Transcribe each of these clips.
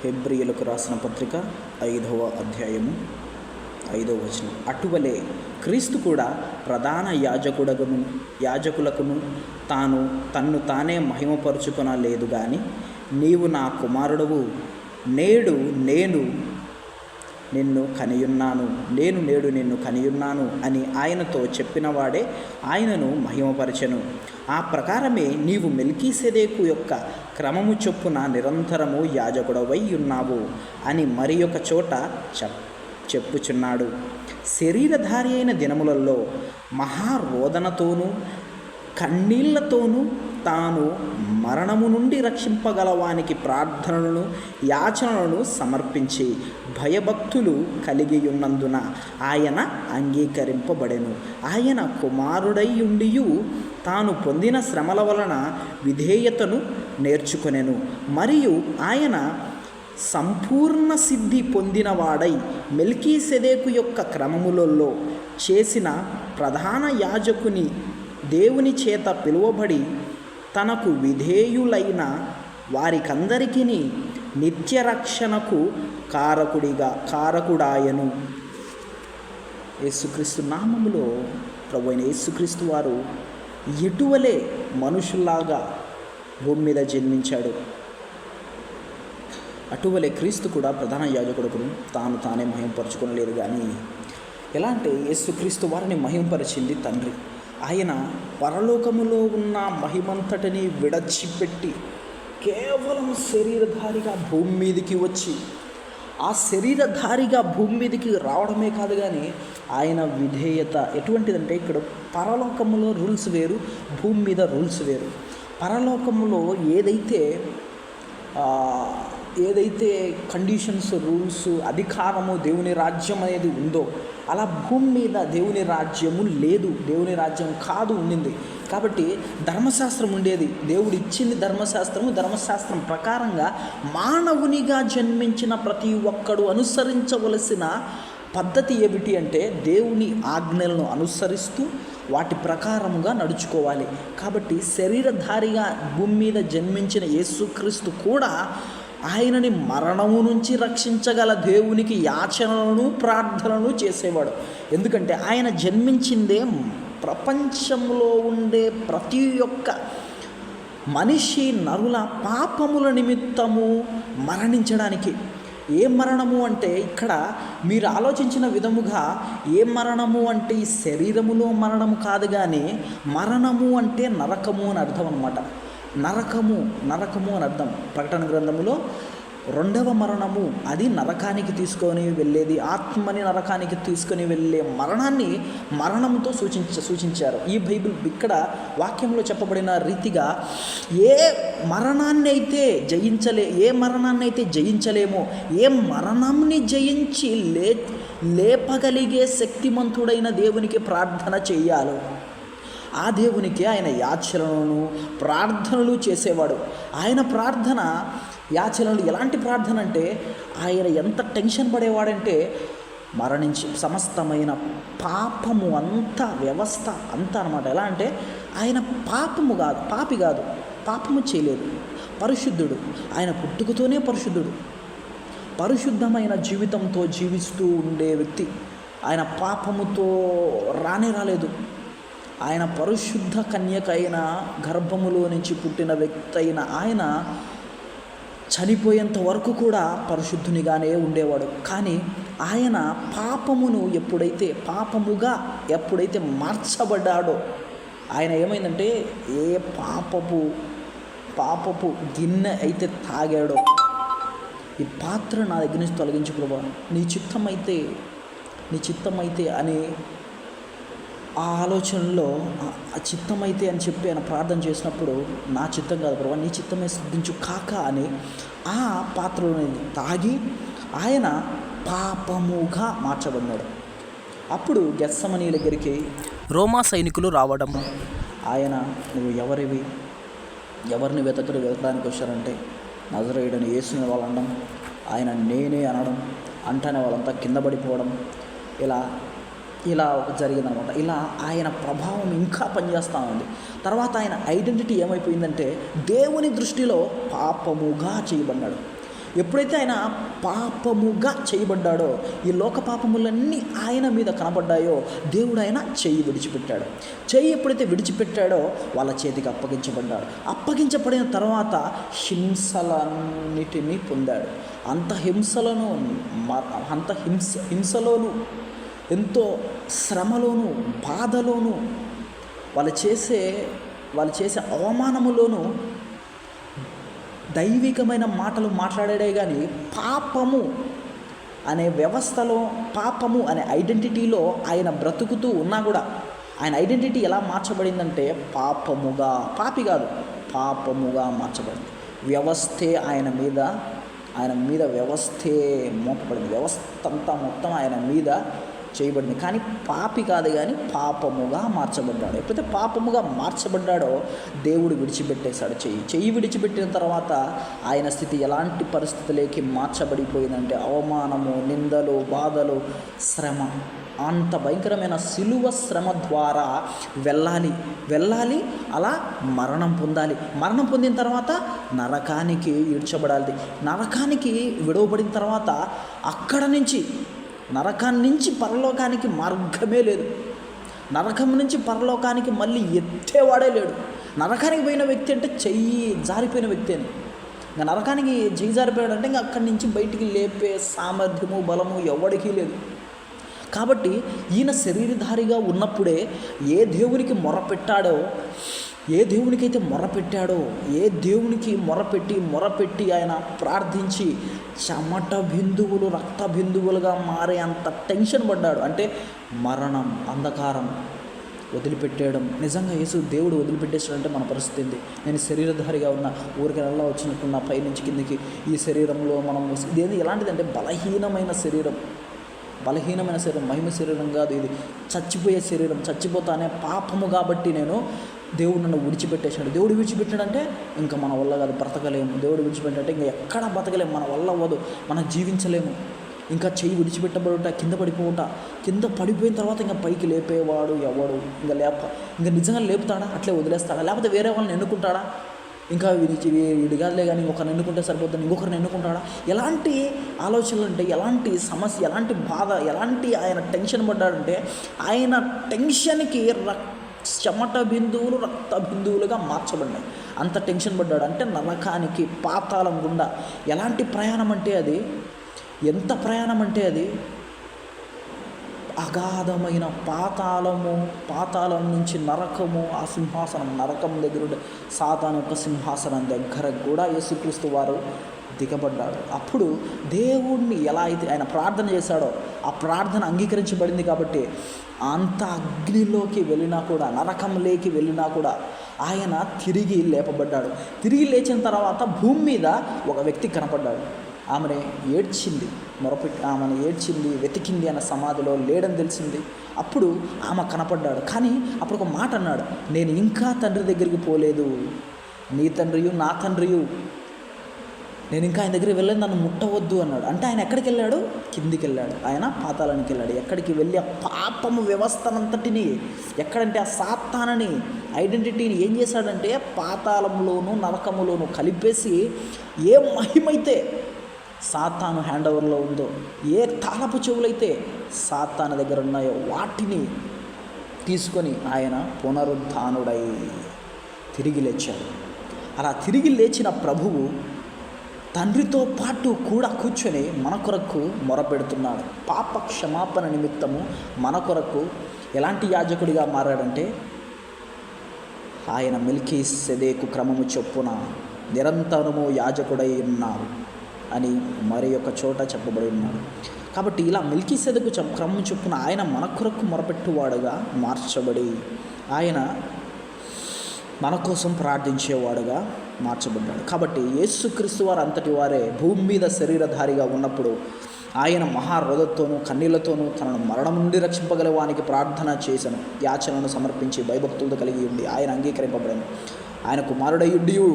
హెబ్రీయులకు రాసిన పత్రిక 5వ అధ్యాయము 5వ వచనం. అటువలే క్రీస్తు కూడా ప్రధాన యాజకులకును తన్ను తానే మహిమపరుచుకొనలేదు గాని, నీవు నా కుమారుడవు, నేడు నేను నిన్ను కనియున్నాను అని ఆయనతో చెప్పినవాడే ఆయనను మహిమపరచెను. ఆ ప్రకారమే నీవు మెల్కీసెదెకు యొక్క క్రమము చొప్పున నిరంతరము యాజకుడవై ఉన్నావు అని మరి ఒక చోట చెప్పుచున్నాడు. శరీరధారి అయిన దినములలో మహారోదనతోనూ కన్నీళ్లతోనూ తాను మరణము నుండి రక్షింపగలవానికి ప్రార్థనలను యాచనలను సమర్పించి భయభక్తులు కలిగి ఉన్నందున ఆయన అంగీకరింపబడెను. ఆయన కుమారుడై ఉండియు తాను పొందిన శ్రమల వలన విధేయతను నేర్చుకొనెను. మరియు ఆయన సంపూర్ణ సిద్ధి పొందినవాడై మెల్కీసెదెకు యొక్క క్రమములలో చేసిన ప్రధాన యాజకుని దేవుని చేత పిలువబడి తనకు విధేయులైన వారికందరికీ నిత్యరక్షణకు కారకుడాయను. యేసుక్రీస్తు నామములో ప్రభు అయిన యేసుక్రీస్తు వారు ఎటువలే మనుషుల్లాగా భూమి మీద జన్మించాడు, అటువలే క్రీస్తు కూడా ప్రధాన యాజకుడుకును తానే మహింపరచుకొనలేదు. కానీ ఎలా అంటే యేసుక్రీస్తు వారిని మహింపరిచింది తండ్రి. ఆయన పరలోకములో ఉన్న మహిమంతటిని విడచిపెట్టి కేవలం శరీరధారిగా భూమి మీదకి వచ్చి, ఆ శరీరధారిగా భూమి మీదకి రావడమే కాదు కానీ ఆయన విధేయత ఎటువంటిదంటే, ఇక్కడ పరలోకములో రూల్స్ వేరు, భూమి మీద రూల్స్ వేరు. పరలోకములో ఏదైతే కండిషన్స్, రూల్స్, అధికారము, దేవుని రాజ్యం అనేది ఉందో అలా భూమి మీద దేవుని రాజ్యము లేదు, దేవుని రాజ్యం కాదు ఉండింది. కాబట్టి ధర్మశాస్త్రం ఉండేది, దేవుడు ఇచ్చింది ధర్మశాస్త్రం ప్రకారంగా మానవునిగా జన్మించిన ప్రతి ఒక్కడు అనుసరించవలసిన పద్ధతి ఏమిటి అంటే దేవుని ఆజ్ఞలను అనుసరిస్తూ వాటి ప్రకారముగా నడుచుకోవాలి. కాబట్టి శరీరధారిగా భూమి మీద జన్మించిన యేసుక్రీస్తు కూడా ఆయనని మరణము నుంచి రక్షించగల దేవునికి యాచనలను ప్రార్థనలు చేసేవాడు. ఎందుకంటే ఆయన జన్మించిందే ప్రపంచంలో ఉండే ప్రతి ఒక్క మనిషి నరుల పాపముల నిమిత్తము మరణించడానికి. ఏ మరణము అంటే ఇక్కడ మీరు ఆలోచించిన విధముగా ఏ మరణము అంటే ఈ శరీరములో మరణము కాదు, కానీ మరణము అంటే నరకము అని అర్థం అన్నమాట. నరకము అని అర్థం. ప్రకటన గ్రంథములో 2వ మరణము, అది నరకానికి తీసుకొని వెళ్ళేది, ఆత్మని నరకానికి తీసుకొని వెళ్ళే మరణాన్ని మరణంతో సూచించారు. ఈ బైబిల్ ఇక్కడ వాక్యంలో చెప్పబడిన రీతిగా ఏ మరణాన్ని అయితే జయించలేమో, ఏ మరణంని జయించి లేపగలిగే శక్తిమంతుడైన దేవునికి ప్రార్థన చేయాలో ఆ దేవునికి ఆయన యాచనలను ప్రార్థనలు చేసేవాడు. ఆయన ప్రార్థన యాచనలు ఎలాంటి ప్రార్థన అంటే, ఆయన ఎంత టెన్షన్ పడేవాడంటే మరణించి సమస్తమైన పాపము అంతా వ్యవస్థ అంతా అనమాట. ఎలా అంటే ఆయన పాపి కాదు, పాపము చేయలేదు, పరిశుద్ధుడు. ఆయన పుట్టుకతోనే పరిశుద్ధమైన జీవితంతో జీవిస్తూ ఉండే వ్యక్తి. ఆయన పాపముతో రాలేదు. ఆయన పరిశుద్ధ కన్యకైన గర్భములో నుంచి పుట్టిన వ్యక్తి అయిన ఆయన చనిపోయేంత వరకు కూడా పరిశుద్ధునిగానే ఉండేవాడు. కానీ ఆయన పాపమును పాపముగా ఎప్పుడైతే మార్చబడ్డాడో, ఆయన ఏమైందంటే ఏ పాపపు గిన్నె అయితే తాగాడో, ఈ పాత్ర నా దగ్గర నుంచి తొలగించు ప్రభువా, నీ చిత్తమైతే అని ఆ ఆలోచనలో ఆ చిత్తమైతే అని చెప్పి ఆయన ప్రార్థన చేసినప్పుడు, నా చిత్తం కాదు ప్రభువా, నీ చిత్తమే సిద్ధించు కాక అని ఆ పాత్రలోని తాగి ఆయన పాపముగా మార్చబడినాడు. అప్పుడు గెత్సెమనీ దగ్గరికి రోమా సైనికులు రావడం, ఆయన నువ్వు ఎవరిని వెతకడానికి వచ్చారంటే నజరేయుడని యేసుని వాళ్ళు అనడం, ఆయన నేనే అనడం, అంటనే వాళ్ళంతా కింద పడిపోవడం, ఇలా జరిగిందనమాట. ఇలా ఆయన ప్రభావం ఇంకా పనిచేస్తూ ఉంది. తర్వాత ఆయన ఐడెంటిటీ ఏమైపోయిందంటే దేవుని దృష్టిలో పాపముగా చేయబడ్డాడు. ఎప్పుడైతే ఆయన పాపముగా చేయబడ్డాడో, ఈ లోక పాపములన్నీ ఆయన మీద కనబడ్డాయో, దేవుడు ఆయన చెయ్యి విడిచిపెట్టాడు. చెయ్యి ఎప్పుడైతే విడిచిపెట్టాడో వాళ్ళ చేతికి అప్పగించబడ్డాడు. అప్పగించబడిన తర్వాత హింసలన్నిటినీ పొందాడు. అంత హింసలోను, ఎంతో శ్రమలోను, బాధలోను, వాళ్ళు చేసే అవమానములోను దైవికమైన మాటలు మాట్లాడాడే కానీ పాపము అనే వ్యవస్థలో, పాపము అనే ఐడెంటిటీలో ఆయన బ్రతుకుతూ ఉన్నా కూడా ఆయన ఐడెంటిటీ ఎలా మార్చబడిందంటే పాపి కాదు, పాపముగా మార్చబడింది. వ్యవస్థే ఆయన మీద వ్యవస్థే మోపబడింది. వ్యవస్థ అంతా మొత్తం ఆయన మీద చేయబడింది. కానీ పాపి కాదు, కానీ పాపముగా మార్చబడ్డాడు. ఎప్పుడైతే పాపముగా మార్చబడ్డాడో దేవుడు విడిచిపెట్టేశాడు చెయ్యి విడిచిపెట్టిన తర్వాత ఆయన స్థితి ఎలాంటి పరిస్థితులకి మార్చబడిపోయిందంటే అవమానము, నిందలు, బాధలు, శ్రమ, అంత భయంకరమైన సిలువ శ్రమ ద్వారా వెళ్ళాలి, అలా మరణం పొందిన తర్వాత నరకానికి ఈడ్చబడాలి. నరకానికి విడవబడిన తర్వాత నరకాన్ని నుంచి పరలోకానికి మార్గమే లేదు. నరకం నుంచి పరలోకానికి మళ్ళీ ఎత్తేవాడే లేడు. నరకానికి పోయిన వ్యక్తి అంటే చెయ్యి జారిపోయిన వ్యక్తి అని. ఇంకా నరకానికి చెయ్యి జారిపోయాడు అంటే ఇంకా అక్కడి నుంచి బయటికి లేపే సామర్థ్యము, బలము ఎవడికి లేదు. కాబట్టి ఈయన శరీరధారిగా ఉన్నప్పుడే ఏ దేవునికి ఏ దేవునికైతే మొరపెట్టాడో, ఏ దేవునికి మొరపెట్టి ఆయన ప్రార్థించి చెమట బిందువులు రక్త బిందువులుగా మారే అంత టెన్షన్ పడ్డాడు. అంటే మరణం, అంధకారం వదిలిపెట్టేయడం. నిజంగా దేవుడు వదిలిపెట్టేసాడంటే మన పరిస్థితి ఏంది? నేను శరీరధారిగా ఉన్న ఊరికి నెలలో వచ్చినట్టున్న పైనుంచి కిందికి ఈ శరీరంలో మనం ఇదేంది ఎలాంటిదంటే బలహీనమైన శరీరం, మహిమ శరీరం కాదు ఇది. చచ్చిపోయే శరీరం, చచ్చిపోతానే పాపము కాబట్టి దేవుడు నన్ను విడిచిపెట్టేశాడు. దేవుడు విడిచిపెట్టాడంటే ఇంకా మన వల్ల కాదు, బ్రతకలేము. దేవుడు విడిచిపెట్టాడంటే ఇంకా ఎక్కడ బ్రతకలేము, మన వల్ల అవ్వదు, మనం జీవించలేము. ఇంకా చెయ్యి విడిచిపెట్టబడుట, కింద పడిపోయిన తర్వాత ఇంకా పైకి లేపేవాడు ఎవడు? ఇంకా నిజంగా లేపుతాడా? అట్లే వదిలేస్తాడా? లేకపోతే వేరే వాళ్ళని ఎన్నుకుంటాడా? ఇంకా వీడి కాదులే కానీ ఒకరిని ఎన్నుకుంటే సరిపోతుంది, ఇంకొకరిని ఎన్నుకుంటాడా? ఎలాంటి ఆలోచనలు అంటే, ఎలాంటి సమస్య, ఎలాంటి బాధ, ఎలాంటి ఆయన టెన్షన్ పడ్డాడంటే ఆయన టెన్షన్కి చెమట బిందువులు రక్త బిందువులుగా మార్చబడ్డాయి. అంత టెన్షన్ పడ్డాడు. అంటే నరకానికి, పాతాళం గుండా. ఎలాంటి ప్రయాణం అంటే అది, ఎంత ప్రయాణం అంటే అది అగాధమైన పాతాళం నుంచి నరకము, ఆ సింహాసనం, నరకం దగ్గర సాతాను యొక్క సింహాసనం దగ్గర కూడా యేసుక్రీస్తు వారు దిగబడ్డాడు. అప్పుడు దేవుణ్ణి ఎలా అయితే ఆయన ప్రార్థన చేశాడో ఆ ప్రార్థన అంగీకరించబడింది. కాబట్టి అంత అగ్నిలోకి వెళ్ళినా కూడా, నరకంలోకి వెళ్ళినా కూడా ఆయన తిరిగి లేపబడ్డాడు. తిరిగి లేచిన తర్వాత భూమి మీద ఒక వ్యక్తి కనపడ్డాడు. ఆమెను ఏడ్చింది, వెతికింది, అన్న సమాధిలో లేడని తెలిసింది. అప్పుడు ఆమె కనపడ్డాడు. కానీ అప్పుడు ఒక మాట అన్నాడు, నేను ఇంకా తండ్రి దగ్గరికి పోలేదు, నీ తండ్రియు నా తండ్రియు, నేను ఇంకా ఆయన దగ్గరికి వెళ్ళలేదు, నన్ను ముట్టవద్దు అన్నాడు. అంటే ఆయన ఎక్కడికి వెళ్ళాడు? కిందికి వెళ్ళాడు. ఆయన పాతాళానికి వెళ్ళాడు. ఎక్కడికి వెళ్ళి ఆ పాపము వ్యవస్థనంతటిని, ఎక్కడంటే ఆ సాతానని ఐడెంటిటీని ఏం చేశాడంటే పాతాళంలోను నరకములోను కలిపేసి, ఏ మహిమైతే సాతాను హ్యాండ్ ఓవర్లో ఉందో, ఏ తాళపు చెవులైతే సాతాను దగ్గర ఉన్నాయో వాటిని తీసుకొని ఆయన పునరుద్ధానుడై తిరిగి లేచాడు. అలా తిరిగి లేచిన ప్రభువు తండ్రితో పాటు కూడా కూర్చొని మన కొరకు మొరపెడుతున్నాడు. పాప క్షమాపణ నిమిత్తము మన కొరకు ఎలాంటి యాజకుడిగా మారాడంటే ఆయన మెల్కీసెదెకు క్రమము చొప్పున నిరంతరము యాజకుడై ఉన్నారు అని మరి ఒక చోట చెప్పబడి ఉన్నాడు. కాబట్టి ఇలా మెల్కీసెదెకు క్రమం చొప్పున ఆయన మన కొరకు మొరపెట్టువాడుగా మార్చబడి ఆయన మన కోసం ప్రార్థించేవాడుగా మార్చబడ్డాడు. కాబట్టి యేసుక్రీస్తు వారు అంతటి వారే భూమి మీద శరీరధారిగా ఉన్నప్పుడు ఆయన మహారోధతోనూ కన్నీళ్లతోనూ తనను మరణం నుండి రక్షింపగలవానికి ప్రార్థన చేసను, యాచనను సమర్పించి భయభక్తులతో కలిగి ఉండి ఆయన అంగీకరింపబడను. ఆయన కుమారుడయుండియు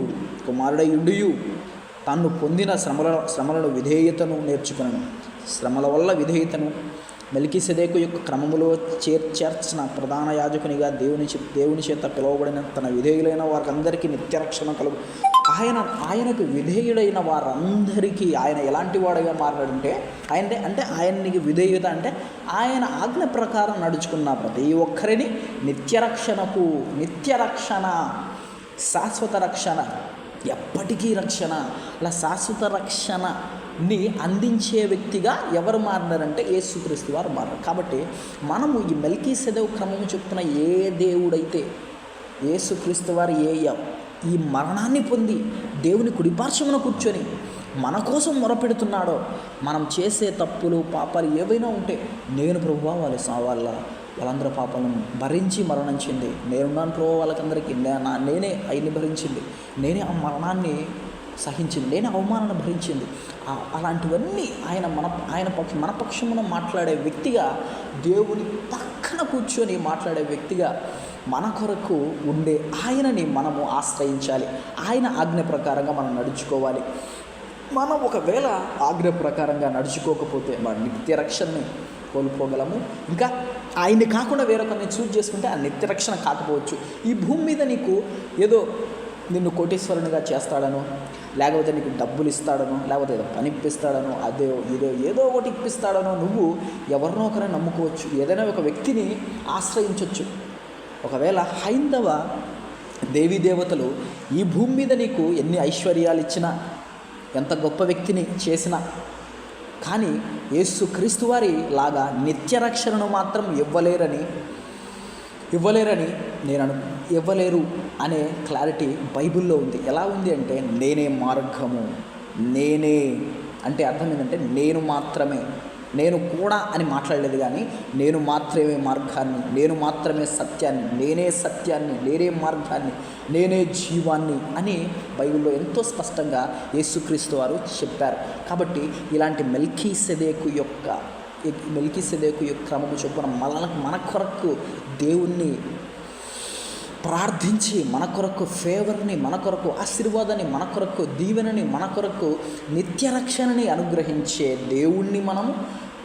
తన్ను పొందిన శ్రమలను విధేయతను నేర్చుకున్నాను. శ్రమల వల్ల విధేయతను మెల్కీసెదెకు యొక్క క్రమములో చేర్చిన ప్రధాన యాజకునిగా దేవుని చేత పిలువబడిన తన విధేయులైన వారందరికీ నిత్యరక్షణ కలుగు. ఆయనకు విధేయుడైన వారందరికీ ఆయన ఎలాంటి వాడుగా మారాడంటే ఆయనకి విధేయుత అంటే ఆయన ఆజ్ఞ ప్రకారం నడుచుకున్న ప్రతి ఒక్కరిని నిత్యరక్షణ, శాశ్వత రక్షణ, ఎప్పటికీ రక్షణ, అలా శాశ్వత రక్షణని అందించే వ్యక్తిగా ఎవరు మారినారంటే యేసుక్రీస్తు వారు మారారు. కాబట్టి మనము ఈ మెల్కీసెదెకు క్రమము చెప్తున్న ఏ దేవుడైతే యేసుక్రీస్తు వారు ఈ మరణాన్ని పొంది దేవుని కుడిపార్శ్వమున కూర్చొని మన కోసం మొరపెడుతున్నాడో, మనం చేసే తప్పులు పాపాలు ఏవైనా ఉంటే నేను ప్రభువా వాళ్ళందరూ పాపాలను భరించి మరణం చెంది నేనున్నాను ప్రభు వాళ్ళకందరికీ నేనే ఆయన్ని భరించింది, నేనే ఆ మరణాన్ని సహించింది, నేనే అవమానాన్ని భరించింది. అలాంటివన్నీ మన పక్షమున మాట్లాడే వ్యక్తిగా, దేవుని పక్కన కూర్చొని మాట్లాడే వ్యక్తిగా మన కొరకు ఉండే ఆయనని మనము ఆశ్రయించాలి. ఆయన ఆజ్ఞ ప్రకారంగా మనం నడుచుకోవాలి. మనం ఒకవేళ ఆజ్ఞ ప్రకారంగా నడుచుకోకపోతే మన నిత్య రక్షణని కోల్పోగలము. ఇంకా ఆయన్ని కాకుండా వేరొకరిని చూజ్ చేసుకుంటే ఆ నిత్య రక్షణ కాకపోవచ్చు. ఈ భూమి మీద నీకు ఏదో నిన్ను కోటీశ్వరునిగా చేస్తాడనో, లేకపోతే నీకు డబ్బులు ఇస్తాడనో, లేకపోతే ఏదో పని ఇప్పిస్తాడనో, ఏదో ఒకటి ఇప్పిస్తాడనో నువ్వు ఎవరినో ఒకరిని నమ్ముకోవచ్చు, ఏదైనా ఒక వ్యక్తిని ఆశ్రయించవచ్చు. ఒకవేళ హైందవ దేవీ దేవతలు ఈ భూమి మీద నీకు ఎన్ని ఐశ్వర్యాలు ఇచ్చినా, ఎంత గొప్ప వ్యక్తిని చేసినా, కానీ యేసుక్రీస్తు వారి లాగా నిత్య రక్షణను మాత్రం ఇవ్వలేరు అనే క్లారిటీ బైబిల్లో ఉంది. ఎలా ఉంది అంటే నేనే మార్గము, నేనే అంటే అర్థం ఏంటంటే నేను మాత్రమే, నేను కూడా అని మాట్లాడలేదు, కానీ నేను మాత్రమే మార్గాన్ని, నేను మాత్రమే సత్యాన్ని, నేనే మార్గాన్ని, నేనే జీవాన్ని అని బైబిల్లో ఎంతో స్పష్టంగా యేసుక్రీస్తు వారు చెప్పారు. కాబట్టి ఇలాంటి మెల్కీసెదెకు యొక్క క్రమము చొప్పున మన కొరకు దేవుణ్ణి ప్రార్థించి, మన కొరకు ఫేవర్ని, మన కొరకు ఆశీర్వాదాన్ని, మన కొరకు దీవెనని, మన కొరకు నిత్య రక్షణని అనుగ్రహించే దేవుణ్ణి మనము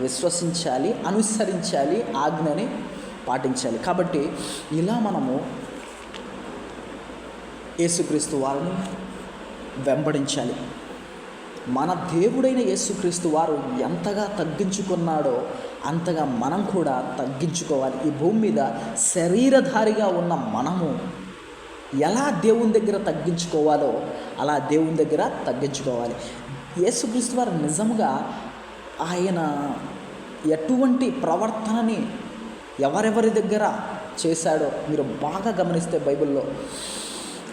విశ్వసించాలి, అనుసరించాలి, ఆజ్ఞని పాటించాలి. కాబట్టి ఇలా మనము యేసుక్రీస్తు వారిని వెంబడించాలి. మన దేవుడైన యేసుక్రీస్తు వారు ఎంతగా తగ్గించుకున్నాడో అంతగా మనం కూడా తగ్గించుకోవాలి. ఈ భూమి మీద శరీరధారిగా ఉన్న మనము ఎలా దేవుని దగ్గర తగ్గించుకోవాలో అలా దేవుని దగ్గర తగ్గించుకోవాలి. యేసుక్రీస్తు వారు నిజంగా ఆయన ఎటువంటి ప్రవర్తనని ఎవరెవరి దగ్గర చేశాడో మీరు బాగా గమనిస్తే బైబిల్లో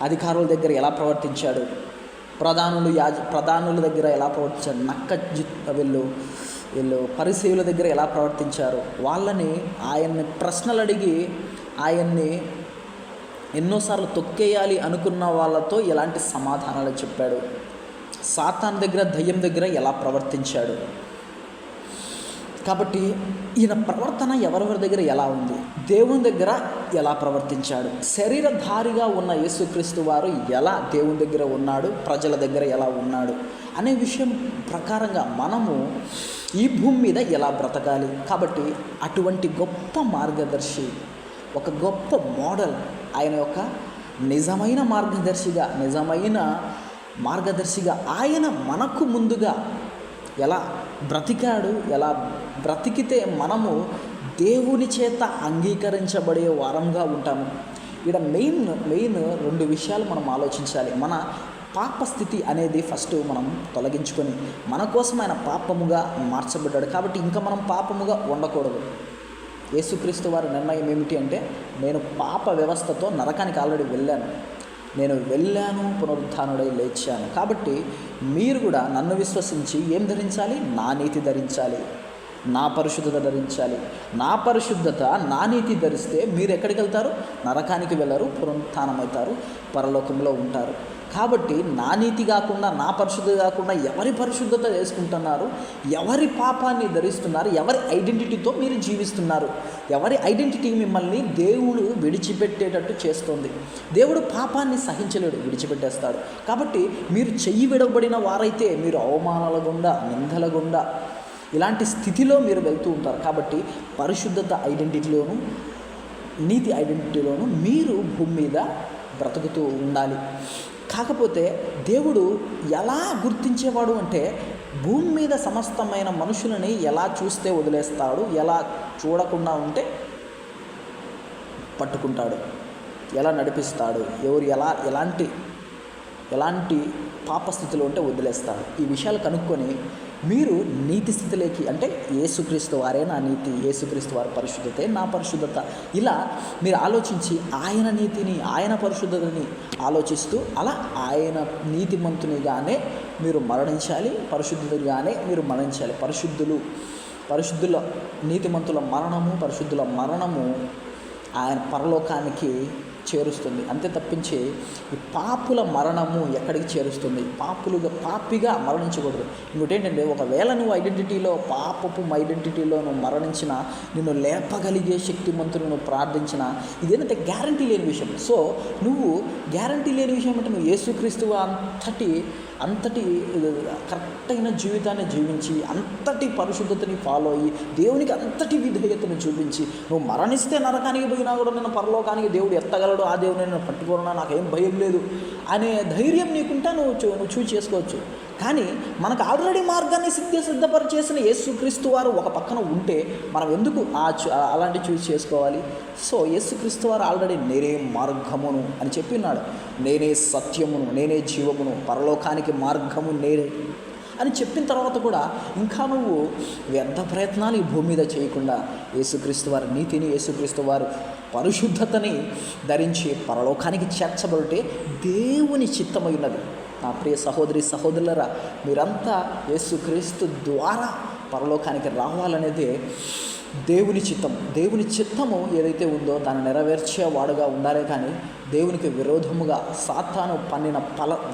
అధికారుల దగ్గర ఎలా ప్రవర్తించాడు, ప్రధానుల దగ్గర ఎలా ప్రవర్తించాడు, వీళ్ళు పరిసయ్యుల దగ్గర ఎలా ప్రవర్తించారు, ఆయన్ని ప్రశ్నలు అడిగి ఆయన్ని ఎన్నోసార్లు తొక్కేయాలి అనుకున్న వాళ్ళతో ఎలాంటి సమాధానాలు చెప్పాడు, సాతాను దగ్గర దయ్యం దగ్గర ఎలా ప్రవర్తించాడు. కాబట్టి ఈయన ప్రవర్తన ఎవరెవరి దగ్గర ఎలా ఉంది, దేవుని దగ్గర ఎలా ప్రవర్తించాడు, శరీరధారిగా ఉన్న యేసుక్రీస్తు వారు ఎలా దేవుని దగ్గర ఉన్నాడు, ప్రజల దగ్గర ఎలా ఉన్నాడు అనే విషయం ప్రకారంగా మనము ఈ భూమి మీద ఎలా బ్రతకాలి. కాబట్టి అటువంటి గొప్ప మార్గదర్శి, ఒక గొప్ప మోడల్, ఆయన యొక్క నిజమైన మార్గదర్శిగా ఆయన మనకు ముందుగా ఎలా బ్రతికాడు, ఎలా బ్రతికితే మనము దేవుని చేత అంగీకరించబడే వారంగా ఉంటాము. ఇక్కడ మెయిన్ 2 విషయాలు మనం ఆలోచించాలి. మన పాప స్థితి అనేది ఫస్ట్ మనం తొలగించుకొని మన కోసం ఆయన పాపముగా మార్చబడ్డాడు. కాబట్టి ఇంకా మనం పాపముగా ఉండకూడదు. యేసుక్రీస్తు వారి నిర్ణయం ఏమిటి అంటే, నేను పాప వ్యవస్థతో నరకానికి ఆల్రెడీ వెళ్ళాను, పునరుత్థానుడై లేచాను. కాబట్టి మీరు కూడా నన్ను విశ్వసించి ఏం ధరించాలి, నా నీతి ధరించాలి, నా పరిశుద్ధత ధరించాలి. నా పరిశుద్ధత, నా నీతి ధరిస్తే మీరు ఎక్కడికి వెళ్తారు, నరకానికి వెళ్ళరు, పునరుత్థానమవుతారు, పరలోకంలో ఉంటారు. కాబట్టి నా నీతి కాకుండా, నా పరిశుద్ధత కాకుండా ఎవరి పరిశుద్ధత చేసుకుంటున్నారు, ఎవరి పాపాన్ని ధరిస్తున్నారు, ఎవరి ఐడెంటిటీతో మీరు జీవిస్తున్నారు, ఎవరి ఐడెంటిటీ మిమ్మల్ని దేవుడు విడిచిపెట్టేటట్టు చేస్తుంది. దేవుడు పాపాన్ని సహించలేడు, విడిచిపెట్టేస్తాడు. కాబట్టి మీరు చెయ్యి విడవబడిన వారైతే మీరు అవమానాల గుండా, నిందల గుండా, ఇలాంటి స్థితిలో మీరు వెళ్తూ ఉంటారు. కాబట్టి పరిశుద్ధత ఐడెంటిటీలోను, నీతి ఐడెంటిటీలోను మీరు భూమి మీద బ్రతుకుతూ ఉండాలి. కాకపోతే దేవుడు ఎలా గుర్తించేవాడు అంటే, భూమి మీద సమస్తమైన మనుషులని ఎలా చూస్తే వదిలేస్తాడు, ఎలా చూడకుండా ఉంటే పట్టుకుంటాడు, ఎలా నడిపిస్తాడు, ఎవరు ఎలాంటి పాపస్థితిలో ఉంటే వదిలేస్తాడు. ఈ విషయాలు కనుక్కొని మీరు నీతి స్థితిలోకి, అంటే యేసుక్రీస్తు వారే నా నీతి, యేసుక్రీస్తు వారి పరిశుద్ధతే నా పరిశుద్ధత, ఇలా మీరు ఆలోచించి ఆయన నీతిని, ఆయన పరిశుద్ధతని ఆలోచిస్తూ అలా ఆయన నీతిమంతునిగానే మీరు మరణించాలి, పరిశుద్ధులుగానే మీరు మరణించాలి. పరిశుద్ధుల నీతిమంతుల మరణము, పరిశుద్ధుల మరణము ఆయన పరలోకానికి చేరుస్తుంది. అంతే తప్పించి ఈ పాపుల మరణము ఎక్కడికి చేరుస్తుంది? పాపిగా మరణించకూడదు. ఇంకోటి ఏంటంటే, ఒకవేళ నువ్వు ఐడెంటిటీలో, పాపపు ఐడెంటిటీలో నువ్వు మరణించినా, నిన్ను లేపగలిగే శక్తిమంతుడు నువ్వు ప్రార్థించినా, ఇదేంటంటే గ్యారంటీ లేని విషయం. సో నువ్వు గ్యారంటీ లేని విషయం అంటే, నువ్వు యేసుక్రీస్తు అంతటి కరెక్ట్ అయిన జీవితాన్ని జీవించి, అంతటి పరిశుద్ధతని ఫాలో అయ్యి, దేవునికి అంతటి విధేయతను చూపించి, నువ్వు మరణిస్తే నరకానికి పోయినా కూడా నేను పరలోకానికి దేవుడు ఎత్తగలడు, ఆ దేవుని నేను పట్టుకోనా, నాకేం భయం లేదు అనే ధైర్యం నీకుంటా నువ్వు చూజ్ చేసుకోవచ్చు. కానీ మనకు ఆల్రెడీ మార్గాన్ని సిద్ధపరిచేసిన యేసుక్రీస్తు వారు ఒక పక్కన ఉంటే మనం ఎందుకు అలాంటి చూజ్ చేసుకోవాలి? సో యేసుక్రీస్తు వారు ఆల్రెడీ నేనే మార్గమును అని చెప్పినాడు, నేనే సత్యమును, నేనే జీవమును, పరలోకానికి మార్గము నేనే అని చెప్పిన తర్వాత కూడా ఇంకా నువ్వు వ్యర్థ ప్రయత్నాలు ఈ భూమి మీద చేయకుండా యేసుక్రీస్తు వారి నీతిని, యేసుక్రీస్తు వారు పరిశుద్ధతని ధరించి పరలోకానికి చేర్చబడితే దేవుని చిత్తమై ఉన్నది. నా ప్రియ సహోదరి సహోదరులరా, మీరంతా యేసుక్రీస్తు ద్వారా పరలోకానికి రావాలనేదే దేవుని చిత్తం. దేవుని చిత్తము ఏదైతే ఉందో దాన్ని నెరవేర్చేవాడుగా ఉండాలే కానీ దేవునికి విరోధముగా సాతాను పన్నిన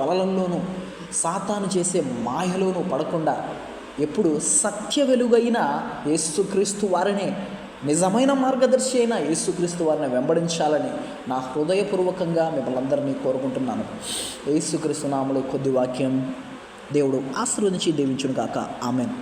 వలలలోనూ, సాతాను చేసే మాయలోనూ పడకుండా ఎప్పుడు సత్య వెలుగైన యేసుక్రీస్తు వారినే, నిజమైన మార్గదర్శి అయిన యేసుక్రీస్తు వారిని వెంబడించాలని నా హృదయపూర్వకంగా మిమ్మల్ని అందరినీ కోరుకుంటున్నాను. యేసుక్రీస్తు నామములో కొద్ది వాక్యం దేవుడు ఆశీర్వదించి దీవించును గాక. ఆమేన్.